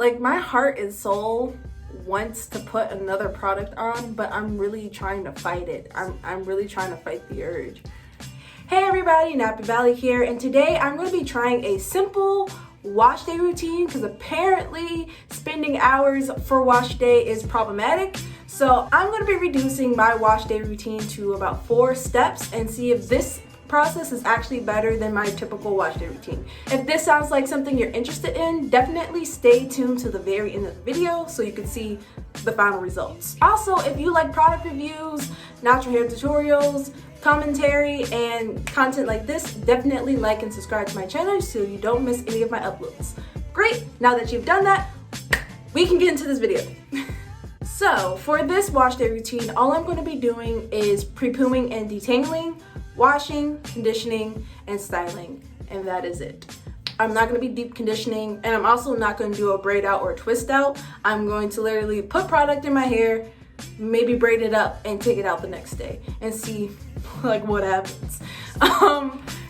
Like, my heart and soul wants to put another product on, but I'm really trying to fight it. I'm really trying to fight the urge. Hey everybody, Nappy Valley here, and today I'm going to be trying a simple wash day routine because apparently spending hours for wash day is problematic. So I'm going to be reducing my wash day routine to about 4 steps and see if this process is actually better than my typical wash day routine. If this sounds like something you're interested in, definitely stay tuned to the very end of the video so you can see the final results. Also, if you like product reviews, natural hair tutorials, commentary, and content like this, definitely like and subscribe to my channel so you don't miss any of my uploads. Great, now that you've done that, we can get into this video. So for this wash day routine, all I'm going to be doing is pre-pooing and detangling, washing, conditioning, and styling, and that is it. I'm not going to be deep conditioning, and I'm also not going to do a braid out or a twist out. I'm going to literally put product in my hair, maybe braid it up and take it out the next day and see like what happens.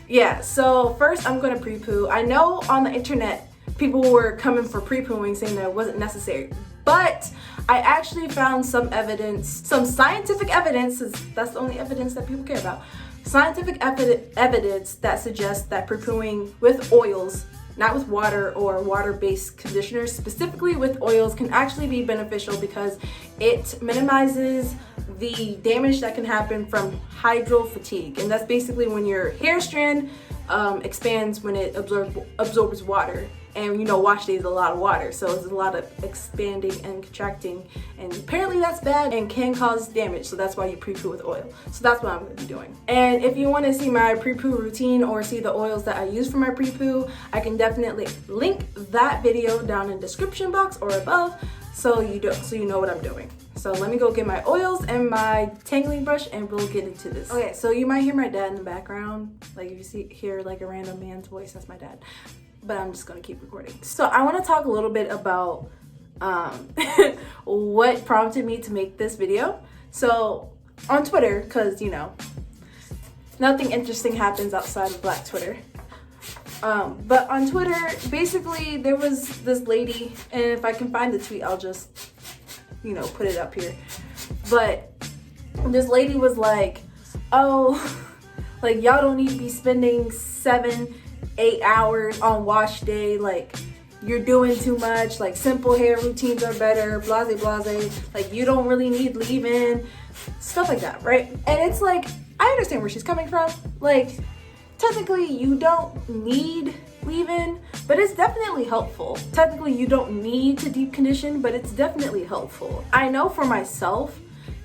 Yeah, so first I'm going to pre-poo. I know on the internet people were coming for pre-pooing saying that it wasn't necessary, but I actually found some evidence, some scientific evidence, that's the only evidence that people care about, scientific evidence that suggests that pre-pooing with oils, not with water or water-based conditioners, specifically with oils, can actually be beneficial because it minimizes the damage that can happen from hydro fatigue. And that's basically when your hair strand expands when it absorbs water. And you know, wash day is a lot of water, so it's a lot of expanding and contracting, and apparently that's bad and can cause damage, so that's why you pre-poo with oil. So that's what I'm going to be doing. And if you want to see my pre-poo routine or see the oils that I use for my pre-poo, I can definitely link that video down in the description box or above so you know what I'm doing. So let me go get my oils and my tangling brush and we'll get into this. Okay, so you might hear my dad in the background. Like if you hear like a random man's voice, that's my dad. But I'm just gonna keep recording. So I want to talk a little bit about what prompted me to make this video. So on Twitter, because you know, nothing interesting happens outside of Black Twitter. But on Twitter, basically there was this lady, and if I can find the tweet, I'll just, you know, put it up here. But this lady was like, oh, like y'all don't need to be spending 7-8 hours on wash day, like you're doing too much, like simple hair routines are better, blase blase, like you don't really need leave-in, stuff like that, right? And it's like, I understand where she's coming from. Like technically you don't need leave-in, but it's definitely helpful. Technically you don't need to deep condition, but it's definitely helpful. I know for myself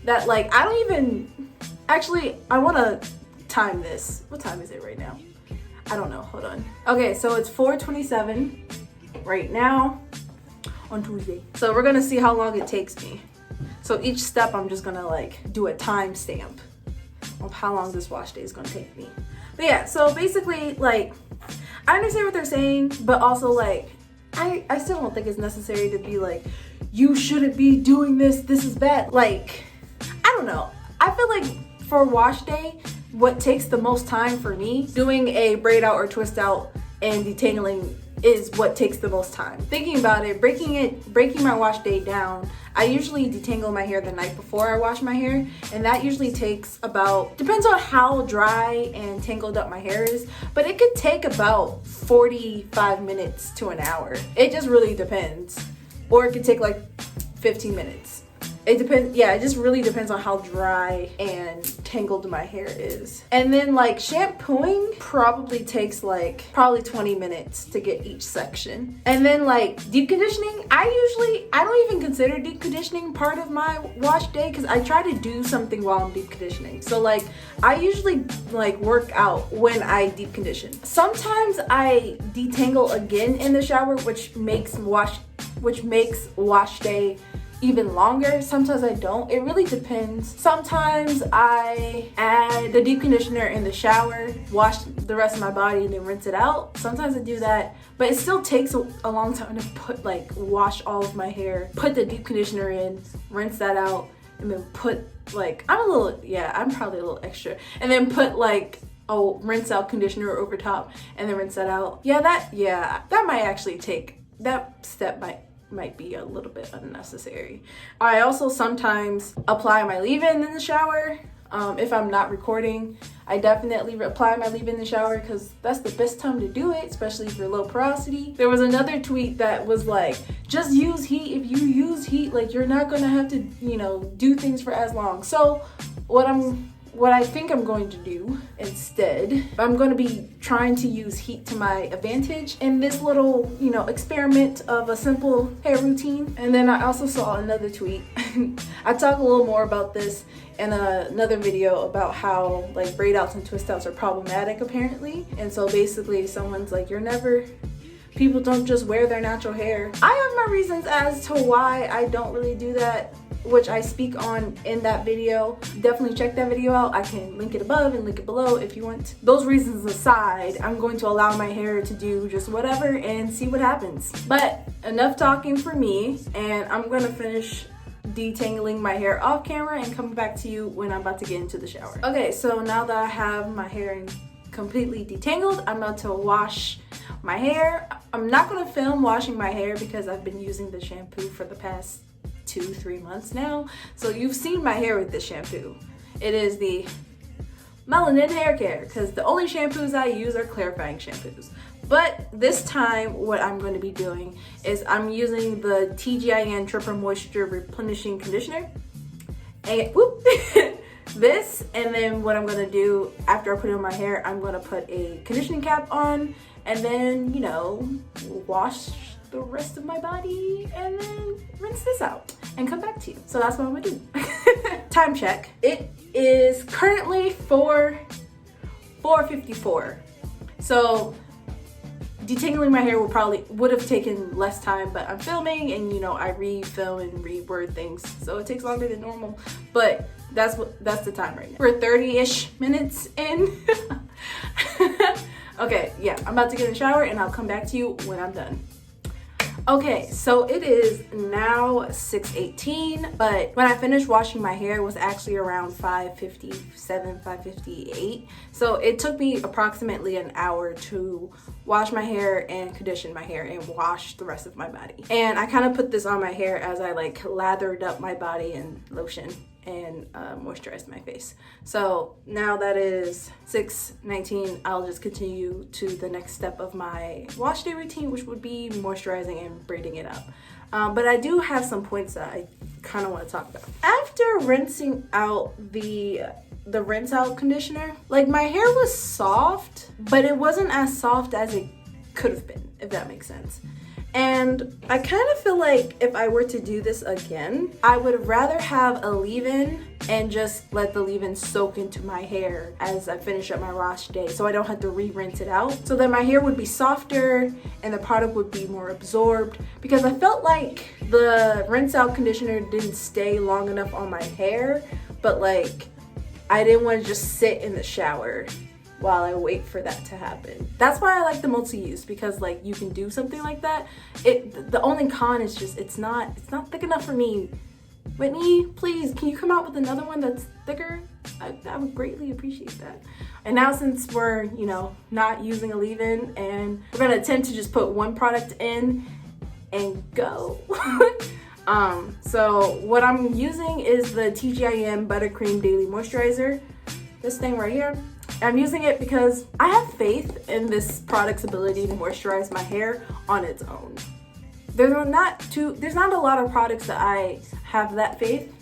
that like I don't even, actually I want to time this. What time is it right now? I don't know, hold on. Okay, so it's 4:27 right now on Tuesday. So we're gonna see how long it takes me. So each step I'm just gonna like do a time stamp of how long this wash day is gonna take me. But yeah, so basically like, I understand what they're saying, but also like, I still don't think it's necessary to be like, you shouldn't be doing this, this is bad. Like, I don't know. I feel like for wash day, what takes the most time for me, doing a braid out or twist out and detangling is what takes the most time. Thinking about it, breaking my wash day down, I usually detangle my hair the night before I wash my hair, and that usually takes about, depends on how dry and tangled up my hair is, but it could take about 45 minutes to an hour. It just really depends. Or it could take like 15 minutes. It depends, yeah, it just really depends on how dry and tangled my hair is. And then like shampooing probably takes like 20 minutes to get each section. And then like deep conditioning, I don't even consider deep conditioning part of my wash day because I try to do something while I'm deep conditioning. So like I usually like work out when I deep condition. Sometimes I detangle again in the shower, which makes wash day even longer. Sometimes I don't. It really depends. Sometimes I add the deep conditioner in the shower, wash the rest of my body, and then rinse it out. Sometimes I do that, but it still takes a long time to wash all of my hair, put the deep conditioner in, rinse that out, and then put like, I'm probably a little extra, and then put like a rinse out conditioner over top and then rinse that out. That might actually take, that step might might be a little bit unnecessary. I also sometimes apply my leave-in in the shower. If I'm not recording, I definitely apply my leave-in in the shower because that's the best time to do it, especially if you're low porosity. There was another tweet that was like, just use heat. If you use heat, like, you're not gonna have to, you know, do things for as long. So what I think I'm going to do instead, I'm going to be trying to use heat to my advantage in this little, you know, experiment of a simple hair routine. And then I also saw another tweet. I talk a little more about this in another video about how like braid outs and twist outs are problematic apparently. And so basically someone's like, people don't just wear their natural hair. I have my reasons as to why I don't really do that, which I speak on in that video. Definitely check that video out. I can link it above and link it below if you want. Those reasons aside, I'm going to allow my hair to do just whatever and see what happens. But enough talking for me, and I'm gonna finish detangling my hair off camera and come back to you when I'm about to get into the shower. Okay, so now that I have my hair completely detangled, I'm about to wash my hair. I'm not gonna film washing my hair because I've been using the shampoo for the past 2-3 months now. So you've seen my hair with this shampoo. It is the Melanin Haircare because the only shampoos I use are clarifying shampoos. But this time what I'm going to be doing is I'm using the TGIN Triple Moisture Replenishing Conditioner. And whoop, this, and then what I'm going to do after I put it on my hair, I'm going to put a conditioning cap on and then, you know, wash the rest of my body and then rinse this out and come back to you. So that's what I'm gonna do. Time check. It is currently 4:54. So detangling my hair would have taken less time, but I'm filming and, you know, I re-film and reword things, so it takes longer than normal. But that's the time right now. We're 30-ish minutes in. Okay, yeah, I'm about to get in the shower and I'll come back to you when I'm done. Okay, so it is now 6:18, but when I finished washing my hair, it was actually around 5:57, 5:58. So it took me approximately an hour to wash my hair and condition my hair and wash the rest of my body. And I kind of put this on my hair as I like lathered up my body in lotion and moisturized my face. So now that is 6:19, I'll just continue to the next step of my wash day routine, which would be moisturizing and braiding it up. But I do have some points that I kind of want to talk about. After rinsing out the rinse out conditioner, like my hair was soft, but it wasn't as soft as it could have been, if that makes sense. And I kind of feel like if I were to do this again, I would rather have a leave-in and just let the leave-in soak into my hair as I finish up my wash day, so I don't have to re-rinse it out. So that my hair would be softer and the product would be more absorbed, because I felt like the rinse out conditioner didn't stay long enough on my hair, but like I didn't want to just sit in the shower while I wait for that to happen. That's why I like the multi-use, because like you can do something like that. The only con is just it's not thick enough for me. Whitney, please, can you come out with another one that's thicker? I would greatly appreciate that. And now since we're, you know, not using a leave-in and we're gonna attempt to just put one product in and go. So what I'm using is the TGIN Buttercream Daily Moisturizer. This thing right here. I'm using it because I have faith in this product's ability to moisturize my hair on its own. There's not a lot of products that I have that faith,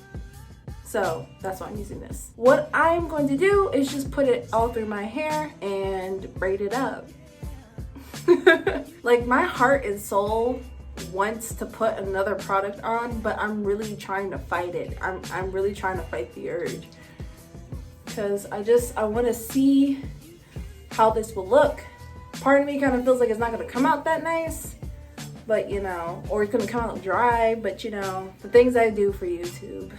so that's why I'm using this. What I'm going to do is just put it all through my hair and braid it up. Like my heart and soul wants to put another product on, but I'm really trying to fight it. I'm really trying to fight the urge. Because I want to see how this will look. Part of me kind of feels like it's not going to come out that nice, but you know, or it's going to come out dry, but you know, the things I do for YouTube.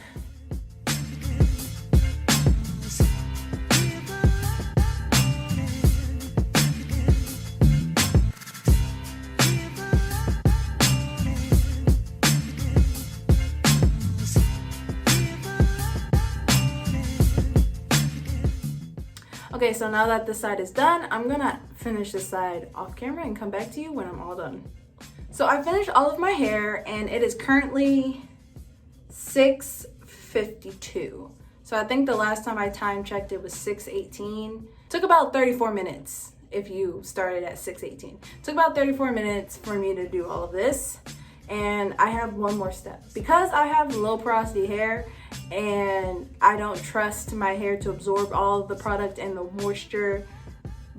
Okay, so now that this side is done, I'm gonna finish this side off camera and come back to you when I'm all done. So I finished all of my hair and it is currently 6:52. So I think the last time I time checked it was 6:18. Took about 34 minutes if you started at 6:18. Took about 34 minutes for me to do all of this. And I have one more step. Because I have low porosity hair and I don't trust my hair to absorb all of the product and the moisture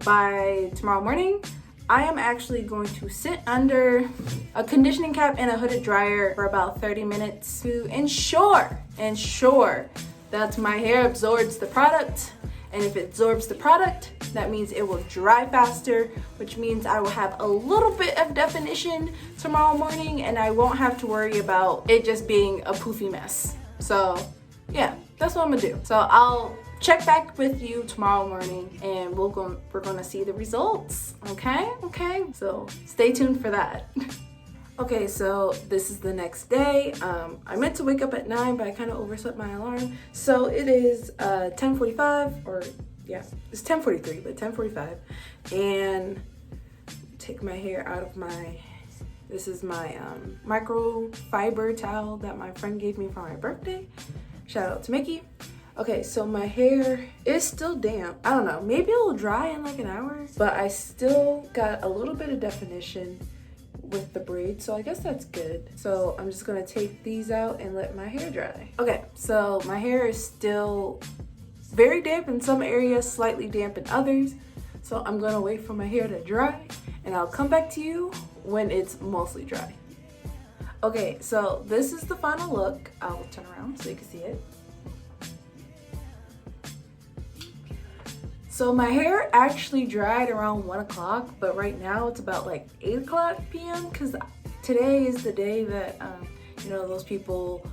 by tomorrow morning, I am actually going to sit under a conditioning cap and a hooded dryer for about 30 minutes to ensure that my hair absorbs the product. And if it absorbs the product, that means it will dry faster, which means I will have a little bit of definition tomorrow morning and I won't have to worry about it just being a poofy mess. So yeah, that's what I'm gonna do. So I'll check back with you tomorrow morning and we're gonna see the results. Okay, so stay tuned for that. Okay, so this is the next day. I meant to wake up at 9, but I kind of overslept my alarm. So it is 10:45, or yeah, it's 10:43, but 10:45. And take my hair out of this is my microfiber towel that my friend gave me for my birthday. Shout out to Mickey. Okay, so my hair is still damp. I don't know, maybe it will dry in like an hour, but I still got a little bit of definition with the braids, so I guess that's good. So I'm just gonna take these out and let my hair dry. Okay, so my hair is still very damp in some areas, slightly damp in others. So I'm gonna wait for my hair to dry and I'll come back to you when it's mostly dry. Okay, so this is the final look. I'll turn around so you can see it. So my hair actually dried around 1 o'clock, but right now it's about like 8 o'clock p.m. because today is the day that, those people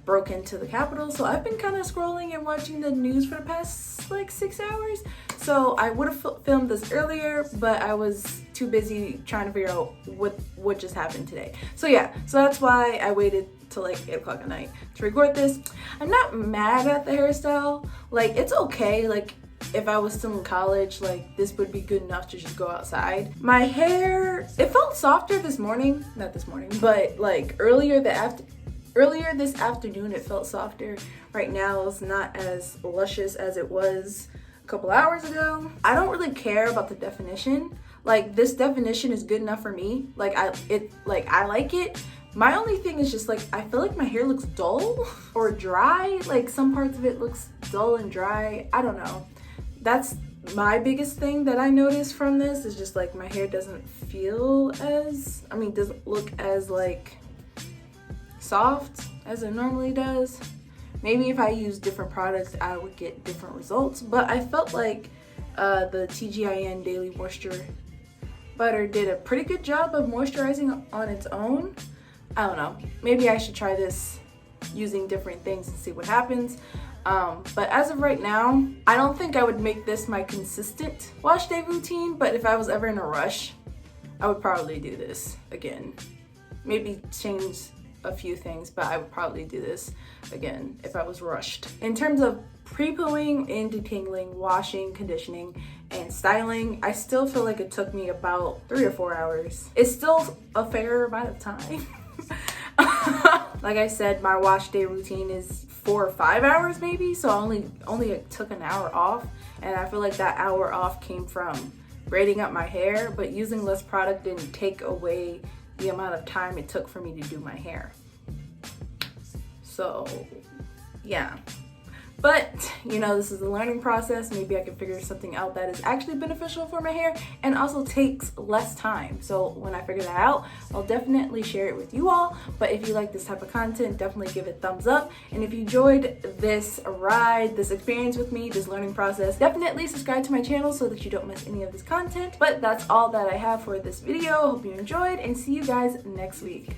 broke into the Capitol. So I've been kind of scrolling and watching the news for the past like 6 hours. So I would have filmed this earlier, but I was too busy trying to figure out what just happened today. So yeah, so that's why I waited till like 8 o'clock at night to record this. I'm not mad at the hairstyle. Like, it's okay. Like, if I was still in college, like, this would be good enough to just go outside. My hair, it felt softer this morning, not this morning, but like earlier this afternoon it felt softer. Right now it's not as luscious as it was a couple hours ago. I don't really care about the definition. Like, this definition is good enough for me. Like, I like it. My only thing is just like, I feel like my hair looks dull or dry. Like, some parts of it looks dull and dry. I don't know. That's my biggest thing that I noticed from this, is just like my hair doesn't look as like soft as it normally does. Maybe if I use different products I would get different results, but I felt like the TGIN Daily Moisture Butter did a pretty good job of moisturizing on its own. I don't know, maybe I should try this using different things and see what happens. But as of right now, I don't think I would make this my consistent wash day routine, but if I was ever in a rush, I would probably do this again. Maybe change a few things, but I would probably do this again if I was rushed. In terms of pre-pooing and detangling, washing, conditioning, and styling, I still feel like it took me about 3 or 4 hours. It's still a fair amount of time. Like I said, my wash day routine is 4 or 5 hours maybe, so I only took an hour off, and I feel like that hour off came from braiding up my hair, but using less product didn't take away the amount of time it took for me to do my hair. So yeah, but this is a learning process. Maybe I can figure something out that is actually beneficial for my hair and also takes less time. So when I figure that out, I'll definitely share it with you all. But if you like this type of content, definitely give it a thumbs up. And if you enjoyed this ride, this experience with me, this learning process, definitely subscribe to my channel so that you don't miss any of this content. But that's all that I have for this video. Hope you enjoyed, and see you guys next week.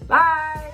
Bye.